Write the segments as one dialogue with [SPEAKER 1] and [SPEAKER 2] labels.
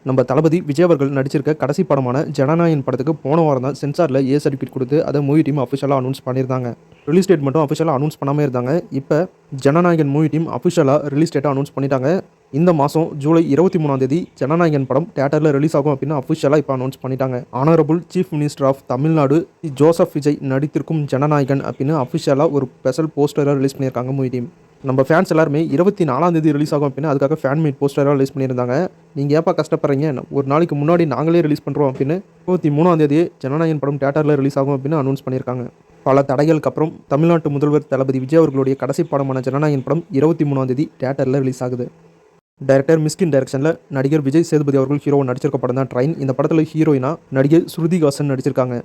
[SPEAKER 1] நம்ம தளபதி விஜய் அவர்கள் நடிச்சிருக்க கடைசி படமான ஜனநாயகன் படத்துக்கு போன வாரம் தான் சென்சாரில் ஏ சர்டிஃபிகேட் கொடுத்து அதை மூவி டீம் அஃபிஷியலாக அனௌன்ஸ் பண்ணியிருந்தாங்க. ரிலீஸ் டேட் மட்டும் அஃபிஷியலாக அனௌன்ஸ் பண்ணாமல் இருந்தாங்க. இப்போ ஜனநாயகன் மூவி டீம் அஃபிஷியலாக ரிலீஸ் டேட்டை அனௌன்ஸ் பண்ணிட்டாங்க. இந்த மாதம் ஜூலை 23 ஜனநாயகன் படம் தியேட்டரில் ரிலீஸ் ஆகும் அப்படின்னு அஃபிஷியலாக இப்போ அனௌன்ஸ் பண்ணிட்டாங்க. Honourable chief minister of Tamil Nadu Joseph Vijay நடித்திருக்கும் ஜனநாயகன் அப்படின்னு அஃபிஷியலாக ஒரு ஸ்பெஷல் போஸ்டரை ரிலீஸ் பண்ணியிருக்காங்க மூவி டீம். நம்ம ஃபேன்ஸ் எல்லாருமே 24 ரிலீஸ் ஆகும் அப்படின்னு அதுக்காக ஃபேன் மேட் போஸ்டராக ரிலீஸ் பண்ணியிருந்தாங்க. நீங்கள் ஏப்பா கஷ்டப்படுறீங்க, ஒரு நாளைக்கு முன்னாடி நாங்களே ரிலீஸ் பண்ணுறோம் அப்படின்னு 23 ஜனநாயகன் படம் தியேட்டரில் ரிலீஸ் ஆகும் அப்படின்னு அனௌன்ஸ் பண்ணியிருக்காங்க. பல தடைகளுக்கு அப்புறம் தமிழ்நாட்டு முதல்வர் தளபதி விஜய் அவர்களுடைய கடைசி படமான ஜனநாயகன் படம் 23 தியேட்டரில் ரிலீஸ் ஆகுது. டைரக்டர் மிஸ்கின் டைரக்ஷனில் நடிகர் விஜய் சேதுபதி அவர்கள் ஹீரோ நடிச்சிருக்க படம் தான் ட்ரெயின். இந்த படத்தில் ஹீரோயினா நடிகர் ஸ்ருதிஹாசன் நடிச்சிருக்காங்க.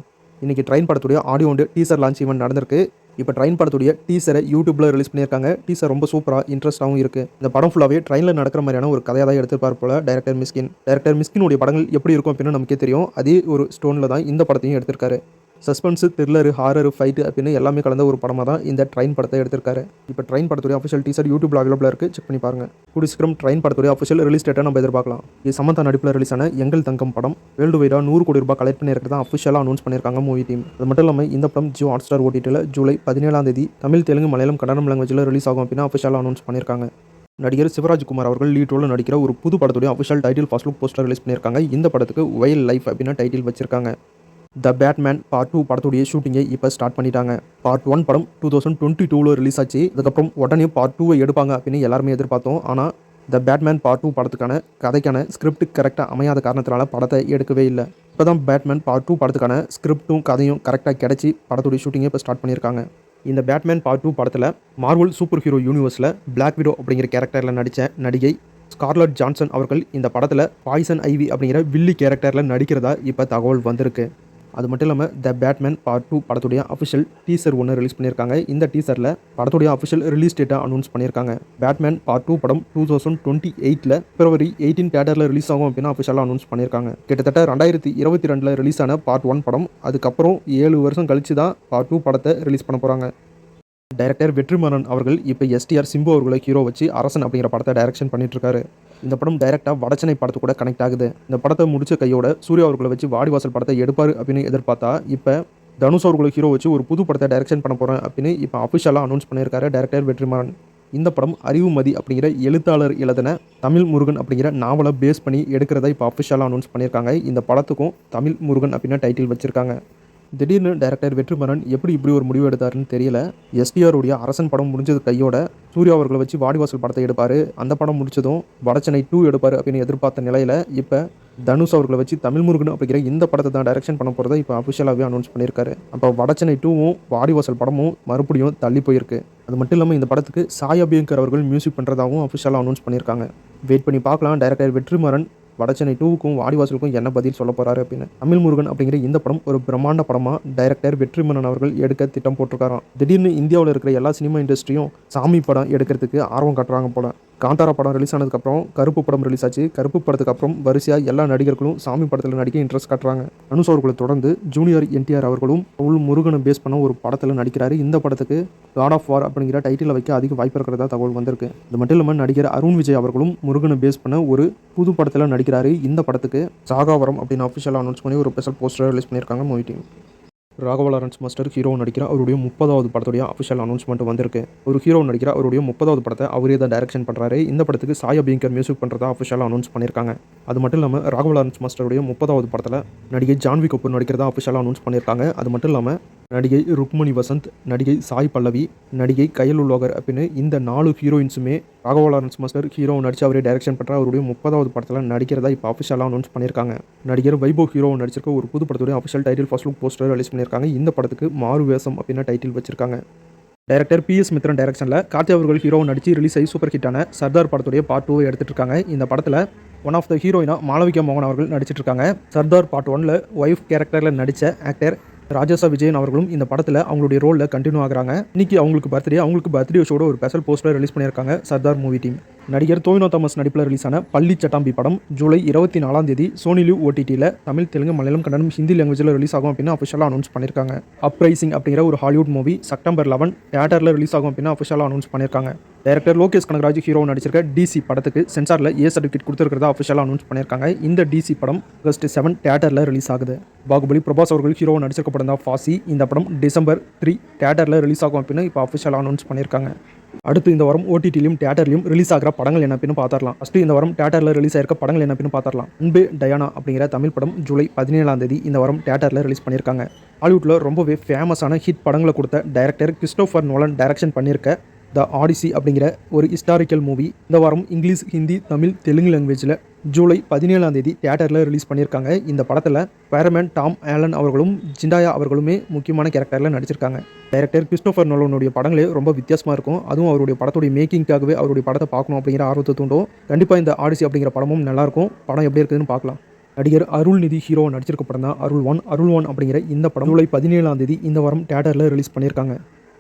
[SPEAKER 1] இன்றைக்கி ட்ரெயின் படத்துடைய audio and teaser launch event நடந்திருக்கு. இப்போ ட்ரெயின் படத்துடைய டீசரை யூடியூப்பில் ரிலீஸ் பண்ணியிருக்காங்க. டீசர் ரொம்ப சூப்பராக இன்ட்ரெஸ்ட்டாகவும் இருக்குது. இந்த படம் ஃபுல்லாகவே ட்ரெயினில் நடக்கிற மாதிரியான ஒரு கதையாக தான் எடுத்துப்பார் போல டைரக்டர் மிஸ்கினுடைய படங்கள் எப்படி இருக்கும் அப்படின்னு நமக்கே தெரியும். அதே ஒரு ஸ்டோனில் தான் இந்த படத்தையும் எடுத்திருக்காரு. சஸ்பென்ஸு, த்ரில்லரு, ஹாரரு, ஃபைட்டு அப்படின்னு எல்லாமே கலந்த ஒரு படமாக தான் இந்த ட்ரெயின் படத்தை எடுத்திருக்காரு. இப்போ ட்ரெயின் படத்துடைய அஃபிஷியல் டீசர் யூடியூப்ல அவைலபிளாக இருக்குது, செக் பண்ணி பாருங்கள். கூடிய சீக்கிரம் ட்ரெயின் படத்துடைய அஃபிஷியல் ரிலீஸ் டேட்டை நம்ம எதிர்பார்க்கலாம். இது சமந்தா நடிப்பில் ரிலீஸான எங்கள் தங்கம் படம் வேர்ல்டு வைடாக 100 கோடி ரூபாய் கலெக்ட் பண்ணியிருக்கிறதா அஃபிஷியலாக அனௌன்ஸ் பண்ணியிருக்காங்க மூவி டீம். அது மட்டும் இல்லாமல் இந்த படம் ஜியோ ஹாட்ஸ்டார் ஓடிடியில் ஜூலை 17 தமிழ், தெலுங்கு, மலையாளம், கன்னடம் லாங்குவேஜில் ரிலீஸ் ஆகும் அப்படின்னு அஃபிஷியலாக அனௌன்ஸ் பண்ணியிருக்காங்க. நடிகர் சிவராஜ்குமார் அவர்கள் லீட் ரோலில் நடிக்கிற ஒரு புது படத்துடைய official title first look poster release பண்ணியிருக்காங்க. இந்த படத்துக்கு வைல்ட் லைஃப் அப்படின்னு டைட்டில் வச்சிருக்காங்க. த பேட்மேன் பார்ட் 2 படத்துடைய ஷூட்டிங்கை இப்போ ஸ்டார்ட் பண்ணிட்டாங்க. பார்ட் 1 படம் 2022 ரிலீஸ் ஆச்சு. அதுக்கப்புறம் உடனே பார்ட் 2 எடுப்பாங்க அப்படின்னு எல்லாருமே எதிர்பார்த்தோம். ஆனால் த பேட்மேன் பார்ட் 2 படத்துக்கான கதைக்கான ஸ்கிரிப்ட் கரெக்டாக அமையாத காரணத்தினால படத்தை எடுக்கவே இல்லை. இப்போ தான் பேட்மேன் பார்ட் 2 படத்துக்கான ஸ்கிரிப்டும் கதையும் கரெக்டாக கிடச்சி படத்துடைய ஷூட்டிங்கை இப்போ ஸ்டார்ட் பண்ணியிருக்காங்க. இந்த பேட்மேன் பார்ட் 2 படத்தில் மார்வல் சூப்பர் ஹீரோ யூனிவர்ஸில் பிளாக் விடோ அப்படிங்கிற கேரக்டரில் நடித்த நடிகை ஸ்கார்லட் ஜான்சன் அவர்கள் இந்த படத்தில் பாய்சன் ஐவி அப்படிங்கிற வில்லி கேரக்டரில் நடிக்கிறதா இப்போ தகவல் வந்திருக்கு. அது மட்டும் இல்லாமல் த பேட்மேன் பார்ட் 2 படத்துடைய அஃபிஷியல் டீசர் ஒன்று ரிலீஸ் பண்ணியிருக்காங்க. இந்த டீசரில் படத்துடைய அஃபிஷியல் ரிலீஸ் டேட்டை அனௌன்ஸ் பண்ணியிருக்காங்க. பேட்மேன் பார்ட் 2 படம் 2028 February 18 தியேட்டரில் ரிலீஸ் ஆகும் அப்படின்னு அஃபிஷியலாக அனௌன்ஸ் பண்ணியிருக்காங்க. கிட்டத்தட்ட 2022 ரிலீஸ் ஆன பார்ட் 1 படம் அதுக்கப்புறம் 7 வருஷம் கழிச்சு தான் பார்ட் 2 படத்தை ரிலீஸ் பண்ண போகிறாங்க. டைரக்டர் வெற்றிமாறன் அவர்கள் இப்போ எஸ்டிஆர் சிம்பு அவர்களை ஹீரோ வச்சு அரசன் அப்படிங்கிற படத்தை டைரக்ஷன் பண்ணிட்டு இருக்காரு. இந்த படம் டைரக்டாக வடச்சென்னை படத்து கூட கனெக்ட் ஆகுது. இந்த படத்தை முடிச்ச கையோட சூர்யா அவர்களை வச்சு வாடிவாசல் படத்தை எடுப்பார் அப்படின்னு எதிர்பார்த்தா இப்போ தனுஷ் அவர்களை ஹீரோ வச்சு ஒரு புது படத்தை டைரக்ஷன் பண்ண போகிறேன் அப்படின்னு இப்போ அஃபிஷியலாக அனௌன்ஸ் பண்ணியிருக்காரு டைரக்டர் வெற்றிமாறன். இந்த படம் அறிவுமதி அப்படிங்கிற எழுத்தாளர் எழுதின தமிழ் முருகன் அப்படிங்கிற நாவலை பேஸ் பண்ணி எடுக்கிறதா இப்போ அஃபிஷியலாக அனௌன்ஸ் பண்ணியிருக்காங்க. இந்த படத்துக்கும் தமிழ் முருகன் அப்படின்னு டைட்டில் வச்சிருக்காங்க. திடீர்னு டைரக்டர் வெற்றிமாறன் எப்படி இப்படி ஒரு முடிவு எடுத்தாருன்னு தெரியல. எஸ்டிஆருடைய அரசன் படம் முடிஞ்சது கையோட சூர்யா அவர்களை வச்சு வாடிவாசல் படத்தை எடுப்பார். அந்த படம் முடிச்சதும் வடச்சென்னை 2 எடுப்பார் அப்படின்னு எதிர்பார்த்த நிலையில் இப்போ தனுஷ் அவர்களை வச்சு தமிழ் முருகன் அப்படிங்கிற இந்த படத்தை தான் டைரக்ஷன் பண்ண போகிறத இப்போ அஃபிஷியலாகவே அனௌன்ஸ் பண்ணியிருக்காரு. அப்போ வடச்சென்னை 2வும் வாடிவாசல் படமும் மறுபடியும் தள்ளி போயிருக்கு. அது மட்டும் இல்லாமல் இந்த படத்துக்கு சாய் அபியங்கர் அவர்கள் மியூசிக் பண்ணுறதாகவும் அஃபிஷியலாக அனௌன்ஸ் பண்ணியிருக்காங்க. வெயிட் பண்ணி பார்க்கலாம் டைரக்டர் வெற்றிமாறன் வடச்சென்னை 2க்கும் வாடிவாசலுக்கும் என்ன பதில் சொல்ல போகிறாரு அப்படின்னு. தமிழ் முருகன் அப்படிங்கிற இந்த படம் ஒரு பிரம்மாண்ட படமாக டைரக்டர் வெற்றிமாறன் அவர்கள் எடுக்க திட்டம் போட்டிருக்காராம். திடீர்னு இந்தியாவில் இருக்கிற எல்லா சினிமா இண்டஸ்ட்ரியும் சாமி படம் எடுக்கிறதுக்கு ஆர்வம் காட்டுறாங்க போல. காந்தாரா படம் ரிலீஸ் ஆனதுக்கப்புறம் கருப்பு படம் ரிலீஸ் ஆச்சு. கருப்பு படத்துக்கு அப்புறம் வரிசையாக எல்லா நடிகர்களும் சாமி படத்தில் நடிக்க இன்ட்ரெஸ்ட் காட்டுறாங்க. தனுஷ் அவர்களை தொடர்ந்து ஜூனியர் என்டிஆர் அவர்களும் உள் முருகனை பேஸ் பண்ண ஒரு படத்தில் நடிக்கிறாரு. இந்த படத்துக்கு காட் ஆஃப் வார் அப்படிங்கிற டைட்டில் வைக்க அதிக வாய்ப்பு இருக்கிறதா தகவல் வந்திருக்கு. இது மட்டும் இல்லாமல் நடிகர் அருண் விஜய் அவர்களும் முருகனை பேஸ் பண்ண ஒரு புது படத்தில் நடிக்கிறாரு. இந்த படத்துக்கு சாகாவரம் அப்படின்னு அஃபிஷியலாக அனௌன்ஸ் பண்ணி ஒரு ஸ்பெஷல் போஸ்டர் ரிலீஸ் பண்ணியிருக்காங்க movie team. Raghava Lawrence master hero நடிக்கிற அவருடைய 30வது படத்துடைய அஃபிஷியல் அனௌன்ஸ்மெண்ட் வந்திருக்கு. ஒரு ஹீரோ நடிக்கிற அவருடைய 30வது படத்தை அவரே தான் டைரக்ஷன் பண்ணுறாரு. இந்த படத்துக்கு சாய் அபியங்கர் மியூசிக் பண்ணுறதா அஃபிஷியலாக அனௌன்ஸ் பண்ணியிருக்காங்க. அது மட்டும் இல்லாமல் ராகவா லாரன்ஸ் மாஸ்டருடைய 30வது படத்தில் நடிகை ஜான்வி கபூர் நடிக்கிறதா அஃபிஷியலாக அனௌன்ஸ் பண்ணியிருக்காங்க. அது மட்டும் இல்லாமல் நடிகை ருக்மணி வசந்த், நடிகை சாய் பல்லவி, நடிகை கயல் உலோகர் அப்படின்னு இந்த 4 ஹீரோயின்ஸுமே ராகவா லாரன்ஸ் மாஸ்டர் ஹீரோ நடிச்சு அவரே டைரக்ஷன் பண்ணுற அவருடைய 30வது படத்தில் நடிக்கிறதா இப்போ அஃபிஷியலாக அனௌன்ஸ் பண்ணியிருக்காங்க. நடிகர் வைபவ் ஹீரோ நடிச்சிருக்க ஒரு புது படத்துடைய official title first look poster release பண்ணியிருக்காங்க. இந்த படத்துக்கு மாறு வேஷம் அப்படின்னு டைட்டில் வச்சிருக்காங்க. டைரக்டர் PS மித்ரன் டைரக்ஷனில் கார்த்தி அவர்கள் ஹீரோ நடிச்சு ரிலீஸ் ஆகி சூப்பர் ஹிட்டான சர்தார் படத்துடைய பார்ட் 2 எடுத்துட்டு இருக்காங்க. இந்த படத்தில் ஒன் ஆஃப் த ஹீரோயினா மாளவிகா மோகன் அவர்கள் நடிச்சிட்டு இருக்காங்க. சர்தார் பார்ட் 1ல் ஒய்ஃப் கேரக்டரில் நடித்த ஆக்டர் ராஜேஷா விஜயன் அவர்களும் இந்த படத்தில் அவங்களுடைய ரோலில் கண்டினியூ ஆகுறாங்க. இன்னைக்கு அவங்களுக்கு பர்த்டே ஷோட ஒரு ஸ்பெஷல் போஸ்டர் ரிலீஸ் பண்ணியிருக்காங்க சர்தார் மூவி டீம். நடிகர் டோவினோ தாமஸ் நடிப்பில் ரிலீஸான பள்ளி சட்டாம்பி படம் ஜூலை 24ஆம் தேதி சோனி லிவ் ஓடிடியில் தமிழ், தெலுங்கு, மலையாளம், கன்னடம், ஹிந்தி லாங்குவேஜில் ரிலீஸ் ஆகும் அப்படின்னு அஃபிஷியலாக அனௌன்ஸ் பண்ணியிருக்காங்க. அப்ரைசிங் அப்படிங்கிற ஒரு ஹாலிவுட் மூவி செப்டம்பர் 11 தியேட்டரில் ரிலீஸ் ஆகும் அப்படின்னு அஃபிஷியலாக அனௌன்ஸ் பண்ணியிருக்காங்க. டைரக்டர் லோகேஷ் கனகராஜ் ஹீரோ நடிச்சிருக்க டிசி படத்துக்கு சென்சாரில் ஏ சர்டிஃபிகேட் கொடுத்துருக்கிறதா அஃபிஷியலாக அனௌன்ஸ் பண்ணியிருக்காங்க. இந்த டிசி படம் ஆகஸ்ட் 7 தியேட்டரில் ரிலீஸ் ஆகுது. பாகுபலி பிரபாஸ் அவர்கள் ஹீரோ நடிச்சிருக்க படம் தான் ஃபாசி. இந்த படம் டிசம்பர் 3 தியேட்டரில் ரிலீஸ் ஆகும் அப்படின்னு இப்போ அஃபிஷியலாக அனௌன்ஸ் பண்ணியிருக்காங்க. அடுத்து இந்த வாரம் ஓடிடிலையும் தியேட்டர்லையும் ரிலீஸ் ஆகிற படங்கள் என்ன அப்படின்னு பார்த்துடலாம். ஃபஸ்ட்டு இந்த வாரம் தியேட்டரில் ரிலீஸ் ஆயிருக்க படங்கள் என்ன அப்படின்னு பார்த்துடலாம். அன்பே டயானா அப்படிங்கிற தமிழ் படம் ஜூலை 17ஆம் தேதி இந்த வாரம் தியேட்டரில் ரிலீஸ் பண்ணியிருக்காங்க. ஹாலிவுட்டில் ரொம்பவே ஃபேமஸான ஹிட் படங்களை கொடுத்த டைரக்டர் கிறிஸ்டோஃபர் நோலன் டைரக்ஷன் பண்ணியிருக்க த ஆடிசி அப்படிங்கிற ஒரு ஹிஸ்டாரிக்கல் மூவி இந்த வாரம் இங்கிலீஷ், ஹிந்தி, தமிழ், தெலுங்கு லாங்குவேஜில் ஜூலை 17ஆம் தேதி தியேட்டரில் ரிலீஸ் பண்ணியிருக்காங்க. இந்த படத்தில் ஃபயர்மேன் டாம் ஆலன் அவர்களும் ஜிண்டாயா அவர்களுமே முக்கியமான கேரக்டரில் நடிச்சிருக்காங்க. டைரக்டர் கிறிஸ்டோஃபர் நோலனுடைய படங்களே ரொம்ப வித்தியாசமாக இருக்கும். அதுவும் அவருடைய படத்துடைய மேக்கிங்காகவே அவருடைய படத்தை பார்க்கணும் அப்படிங்கிற ஆர்வத்தை தூண்டும். கண்டிப்பாக இந்த ஆடிசி அப்படிங்கிற படமும் நல்லாயிருக்கும். படம் எப்படி இருக்குதுன்னு பார்க்கலாம். நடிகர் அருள்நிதி ஹீரோ நடிச்சிருக்க படம் தான் அருள் ஒன் அப்படிங்கிற இந்த படம் ஜூலை 17ஆம் தேதி இந்த வாரம் தியேட்டரில் ரிலீஸ் பண்ணியிருக்காங்க.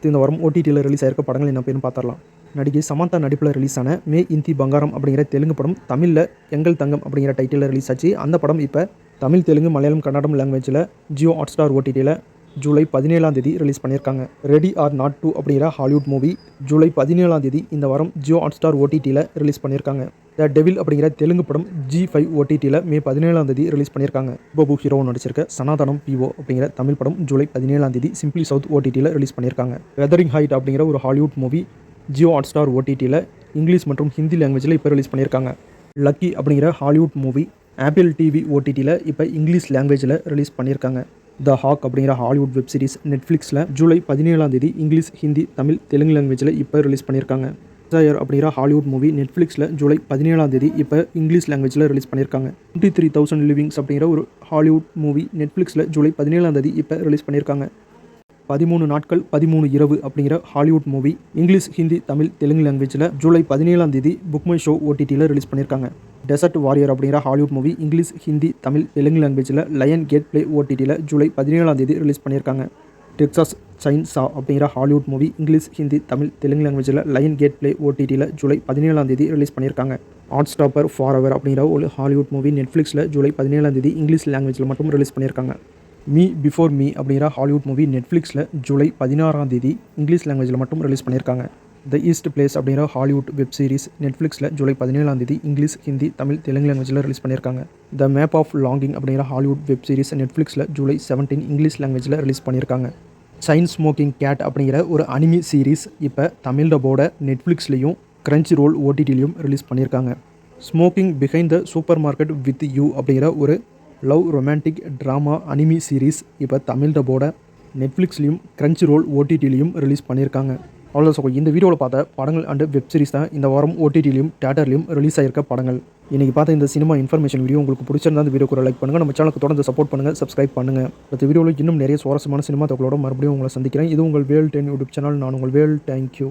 [SPEAKER 1] இந்த வாரம் ஓடிடியில் ரிலீஸ் ஆயிருக்க படங்கள் என்ன அப்படின்னு பார்த்துடலாம். நடிகை சமந்தா நடிப்பில் ரிலீஸ் ஆன மே இந்தி பங்காரம் அப்படிங்கிற தெலுங்கு படம் தமிழில் எங்கள் தங்கம் அப்படிங்கிற டைட்டிலில் ரிலீஸ் ஆச்சு. அந்த படம் இப்போ தமிழ், தெலுங்கு, மலையாளம், கன்னடம் லாங்குவேஜில் ஜியோ ஹாட்ஸ்டார் ஓடிடியில் ஜூலை 17ஆம் தேதி ரிலீஸ் பண்ணியிருக்காங்க. ரெடி ஆர் நாட் 2 அப்படிங்கிற ஹாலிவுட் மூவி ஜூலை 17ஆம் தேதி இந்த வாரம் ஜியோ ஹாட்ஸ்டார் ஓடிடியில் ரிலீஸ் பண்ணியிருக்காங்க. த டெவில் அப்படிங்கிற தெலுங்கு படம் G5 ஓடிடியில் மே 17ஆம் தேதி ரிலீஸ் பண்ணியிருக்காங்க. பாபு ஹீரோ நடிச்சிருக்க சனாதனம் PO அப்படிங்கிற தமிழ் படம் ஜூலை 17ஆம் தேதி சிம்பிளி சவுத் ஓடிடியில் ரிலீஸ் பண்ணியிருக்காங்க. வெதரிங் ஹைட் அப்படிங்கிற ஒரு ஹாலிவுட் மூவி ஜியோ ஹாட்ஸ்டார் ஓடிடியில் இங்கிலீஷ் மற்றும் ஹிந்தி லாங்குவேஜில் இப்போ ரிலீஸ் பண்ணியிருக்காங்க. லக்கி அப்படிங்கிற ஹாலிவுட் மூவி ஆப்பிள் டிவி ஓடிடியில் இப்போ இங்கிலீஷ் லாங்குவேஜில் ரிலீஸ் பண்ணியிருக்காங்க. த ஹாக் அப்படிங்கிற ஹாலிவுட் வெப் சீரிஸ் நெட்ஃப்ளிக்ஸில் ஜூலை 17ஆம் தேதி இங்கிலீஷ், ஹிந்தி, தமிழ், தெலுங்கு லாங்குவேஜில் இப்போ ரிலீஸ் பண்ணியிருக்காங்க. டிசையர் அப்படிங்கிற ஹாலிவுட் மூவி நெட்ஃப்ளிக்ஸில் ஜூலை 17ஆம் தேதி இப்போ இங்கிலீஷ் லாங்குவேஜில் ரிலீஸ் பண்ணியிருக்காங்க. 23,000 லிவிங்ஸ் அப்படிங்கிற ஒரு ஹாலிவுட் மூவி நெட்ஃப்ளிக்ஸில் ஜூலை 17ஆம் தேதி இப்போ ரிலீஸ் பண்ணியிருக்காங்க. 13 நாட்கள் 13 இரவு அப்படிங்கிற Hollywood movie English, Hindi, Tamil, Telugu லாங்குவேஜில் ஜூலை 17ஆம் தேதி புக் மை ஷோ ஓடிடியில் ரிலீஸ் பண்ணியிருக்காங்க. டெசர்ட் வாரியர் அப்படிங்கிற Hollywood movie English, Hindi, Tamil, Telugu லாங்குவேஜில் லயன் கேட் பிளே ஓடிடியில் ஜூலை 17ஆம் தேதி ரிலீஸ் பண்ணியிருக்காங்க. டெக்சாஸ் சைன்சா அப்படிங்கிற Hollywood movie English, Hindi, Tamil, Telugu லாங்குவேஜில் லயன் கேட் பிளே ஓடிடியில் ஜூலை 17ஆம் தேதி ரிலீஸ் பண்ணியிருக்காங்க. ஹாட் ஸ்டாப்பர் ஃபாரெவர் அப்படிங்கிற ஒரு ஹாலிவுட் மூவி நெட்ஃப்ளிக்ஸில் ஜூலை 17ஆம் தேதி இங்கிலீஷ் லாங்குவேஜில் மட்டும் ரிலீஸ் பண்ணியிருக்காங்க. மீ பிஃபோர் மீ அப்படிங்கிற ஹாலிவுட் மூவி நெட்ஃப்ளிக்ஸில் ஜூலை 16ஆம் தேதி இங்கிலீஷ் லாங்குவேஜில் மட்டும் ரிலீஸ் பண்ணியிருக்காங்க. த ஈஸ்ட் பிளேஸ் அப்படிங்கிற ஹாலிவுட் வெப் சீரிஸ் நெட்ஃப்ளிக்ஸில் ஜூலை 17ஆம் தேதி இங்கிலீஷ், ஹிந்தி, தமிழ், தெலுங்கு லாங்குவேஜில் ரிலீஸ் பண்ணியிருக்காங்க. த மேப் ஆஃப் லாங்கிங் அப்படிங்கிற ஹாலிவுட் வெப் சீரிஸ் நெட்ஃப்ளிக்ஸில் ஜூலை 17 இங்கிலீஷ் லாங்குவேஜில் ரிலீஸ் பண்ணியிருக்காங்க. சைன் ஸ்மோக்கிங் கேட் அப்படிங்கிற ஒரு அனிமி சீரிஸ் இப்போ தமிழ் டப்போட நெட்ஃப்ளிக்ஸ்லையும் கிரன்ச்சி ரோல் ஓடிடிலையும் ரிலீஸ் பண்ணியிருக்காங்க. Smoking behind the supermarket with you அப்படிங்கிற ஒரு love romantic drama anime series இப்போ தமிழ் டப்போட நெட்ஃப்ளிக்ஸ்லையும் கிரன்ச்சி ரோல் ஓடிடிலையும் ரிலீஸ் பண்ணியிருக்காங்க. அவ்வளோதான். இந்த வீடியோவில் பார்த்த படங்கள் அண்ட் வெப் சீரிஸ் தான் இந்த வாரம் ஓடிடிலையும் தியேட்டர்லையும் ரிலீஸ் ஆகிருக்க படங்கள். இன்றைக்கி பார்த்த இந்த சினிமா இன்ஃபர்மேஷன் வீடியோ உங்களுக்கு பிடிச்சிருந்தா இந்த வீடியோக்கு ஒரு லைக் பண்ணுங்கள். நம்ம சேனலுக்கு தொடர்ந்து சப்போர்ட் பண்ணுங்கள், சப்ஸ்கிரைப் பண்ணுங்கள். அடுத்த வீடியோவில் இன்னும் நிறைய சுவாரஸ்யமான சினிமா தகவலோட மறுபடியும் உங்களை சந்திக்கிறேன். இது உங்கள் வேல் 10 யூடியூப் சேனல். நான் உங்கள் வேல். தேங்க்யூ.